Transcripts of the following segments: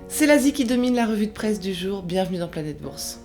C'est l'Asie qui domine la revue de presse du jour, bienvenue dans Planète Bourse.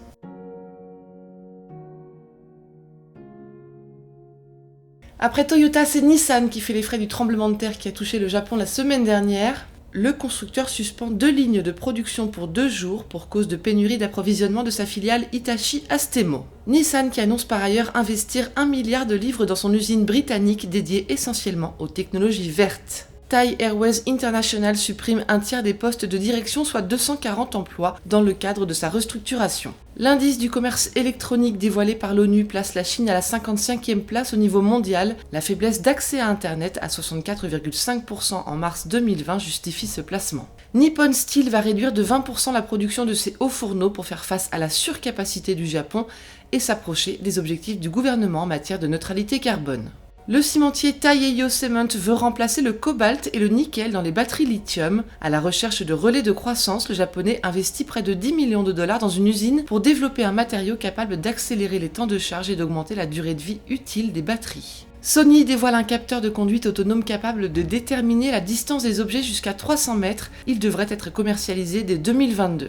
Après Toyota, c'est Nissan qui fait les frais du tremblement de terre qui a touché le Japon la semaine dernière. Le constructeur suspend 2 lignes de production pour 2 jours pour cause de pénurie d'approvisionnement de sa filiale Hitachi Astemo. Nissan qui annonce par ailleurs investir 1 milliard de livres dans son usine britannique dédiée essentiellement aux technologies vertes. Thai Airways International supprime un tiers des postes de direction, soit 240 emplois, dans le cadre de sa restructuration. L'indice du commerce électronique dévoilé par l'ONU place la Chine à la 55e place au niveau mondial. La faiblesse d'accès à Internet à 64,5% en mars 2020 justifie ce placement. Nippon Steel va réduire de 20% la production de ses hauts fourneaux pour faire face à la surcapacité du Japon et s'approcher des objectifs du gouvernement en matière de neutralité carbone. Le cimentier Taiyo Cement veut remplacer le cobalt et le nickel dans les batteries lithium. À la recherche de relais de croissance, le japonais investit près de 10 millions de dollars dans une usine pour développer un matériau capable d'accélérer les temps de charge et d'augmenter la durée de vie utile des batteries. Sony dévoile un capteur de conduite autonome capable de déterminer la distance des objets jusqu'à 300 mètres. Il devrait être commercialisé dès 2022.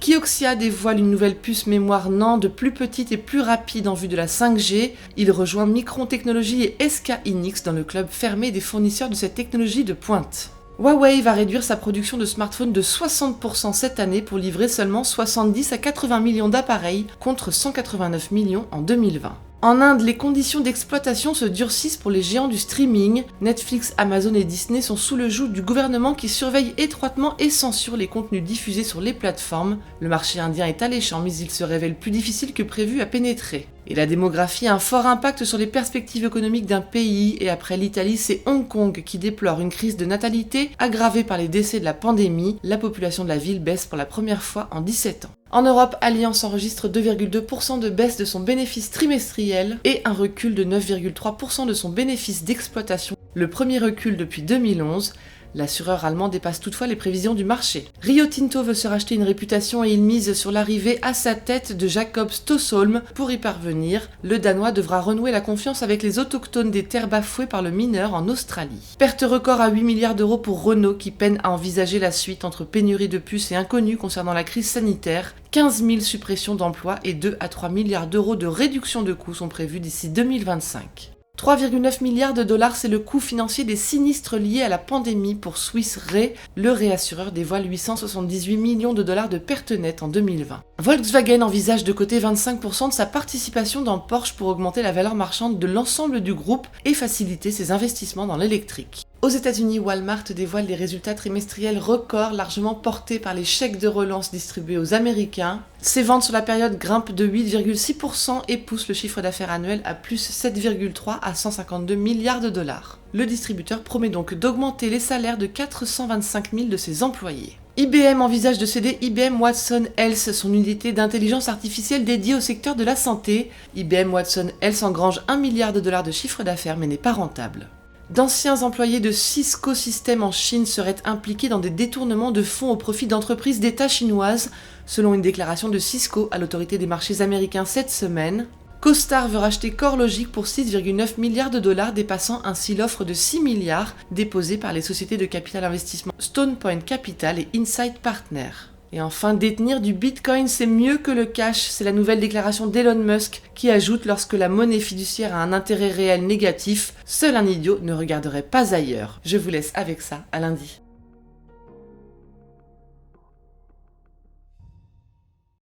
Kioxia dévoile une nouvelle puce mémoire NAND plus petite et plus rapide en vue de la 5G. Il rejoint Micron Technology et SK Hynix dans le club fermé des fournisseurs de cette technologie de pointe. Huawei va réduire sa production de smartphones de 60% cette année pour livrer seulement 70 à 80 millions d'appareils contre 189 millions en 2020. En Inde, les conditions d'exploitation se durcissent pour les géants du streaming. Netflix, Amazon et Disney sont sous le joug du gouvernement qui surveille étroitement et censure les contenus diffusés sur les plateformes. Le marché indien est alléchant, mais il se révèle plus difficile que prévu à pénétrer. Et la démographie a un fort impact sur les perspectives économiques d'un pays, et après l'Italie, c'est Hong Kong qui déplore une crise de natalité aggravée par les décès de la pandémie. La population de la ville baisse pour la première fois en 17 ans. En Europe, Allianz enregistre 2,2% de baisse de son bénéfice trimestriel et un recul de 9,3% de son bénéfice d'exploitation, le premier recul depuis 2011. L'assureur allemand dépasse toutefois les prévisions du marché. Rio Tinto veut se racheter une réputation et il mise sur l'arrivée à sa tête de Jacob Stossholm. Pour y parvenir, le Danois devra renouer la confiance avec les autochtones des terres bafouées par le mineur en Australie. Perte record à 8 milliards d'euros pour Renault qui peine à envisager la suite entre pénurie de puces et inconnus concernant la crise sanitaire. 15 000 suppressions d'emplois et 2 à 3 milliards d'euros de réduction de coûts sont prévus d'ici 2025. 3,9 milliards de dollars, c'est le coût financier des sinistres liés à la pandémie pour Swiss Re. Le réassureur dévoile 878 millions de dollars de pertes nettes en 2020. Volkswagen envisage de coter 25% de sa participation dans Porsche pour augmenter la valeur marchande de l'ensemble du groupe et faciliter ses investissements dans l'électrique. Aux États-Unis, Walmart dévoile des résultats trimestriels records largement portés par les chèques de relance distribués aux Américains. Ses ventes sur la période grimpent de 8,6% et poussent le chiffre d'affaires annuel à plus 7,3 à 152 milliards de dollars. Le distributeur promet donc d'augmenter les salaires de 425 000 de ses employés. IBM envisage de céder IBM Watson Health, son unité d'intelligence artificielle dédiée au secteur de la santé. IBM Watson Health engrange 1 milliard de dollars de chiffre d'affaires mais n'est pas rentable. D'anciens employés de Cisco Systems en Chine seraient impliqués dans des détournements de fonds au profit d'entreprises d'État chinoises, selon une déclaration de Cisco à l'autorité des marchés américains cette semaine. CoStar veut racheter CoreLogic pour 6,9 milliards de dollars, dépassant ainsi l'offre de 6 milliards déposée par les sociétés de capital investissement Stone Point Capital et Insight Partners. Et enfin, détenir du Bitcoin, c'est mieux que le cash, c'est la nouvelle déclaration d'Elon Musk qui ajoute lorsque la monnaie fiduciaire a un intérêt réel négatif, seul un idiot ne regarderait pas ailleurs. Je vous laisse avec ça, à lundi.